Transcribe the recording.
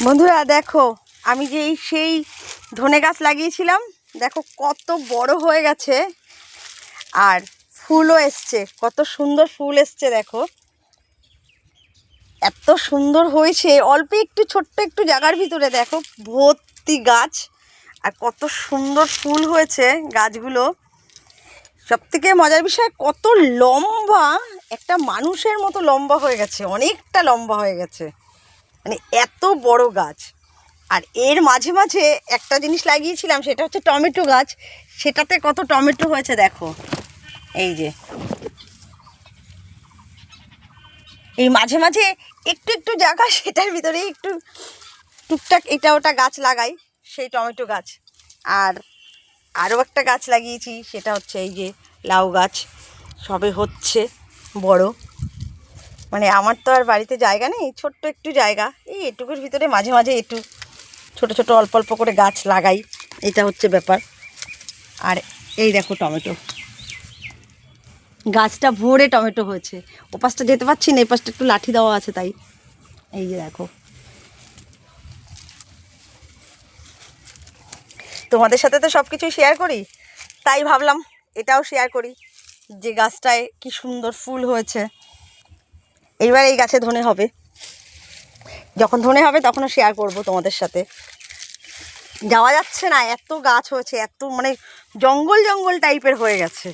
বন্ধুরা দেখো, আমি যে সেই ধনে গাছ লাগিয়েছিলাম, দেখো কত বড় হয়ে গেছে আর ফুলও এসছে। কত সুন্দর ফুল এসছে দেখো, এত সুন্দর হয়েছে। অল্প একটু ছোট্ট একটু জায়গার ভিতরে দেখো ভর্তি গাছ, আর কত সুন্দর ফুল হয়েছে গাছগুলো। সবথেকে মজার বিষয়, কত লম্বা, একটা মানুষের মতো লম্বা হয়ে গেছে, অনেকটা লম্বা হয়ে গেছে, মানে এত বড় গাছ। আর এর মাঝে মাঝে একটা জিনিস লাগিয়েছিলাম, সেটা হচ্ছে টমেটো গাছ। সেটাতে কত টমেটো হয়েছে দেখো, এই যে এই মাঝে মাঝে একটু একটু জায়গা, সেটার ভিতরে একটু টুকটাক এটা ওটা গাছ লাগাই, সেই টমেটো গাছ। আর আরও একটা গাছ লাগিয়েছি, সেটা হচ্ছে এই যে লাউ গাছ, সবে হচ্ছে বড়। মানে আমার তো আর বাড়িতে জায়গা নেই, ছোট্ট একটু জায়গা, এই এটুকুর ভিতরে মাঝে মাঝে একটু ছোট ছোট অল্প অল্প করে গাছ লাগাই, এটা হচ্ছে ব্যাপার। আর এই দেখো টমেটো গাছটা ভরে টমেটো হয়েছে। ও পাশটা যেতে পারছি না, এই পাশটা একটু লাঠি দেওয়া আছে তাই। এই যে দেখো, তোমাদের সাথে তো সব কিছুই শেয়ার করি, তাই ভাবলাম এটাও শেয়ার করি, যে গাছটায় কি সুন্দর ফুল হয়েছে। এইবার এই গাছে ধনে হবে, যখন ধনে হবে তখনও শেয়ার করব তোমাদের সাথে। যাওয়া যাচ্ছে না, এত গাছ হয়েছে, এত মানে জঙ্গল জঙ্গল টাইপের হয়ে গেছে।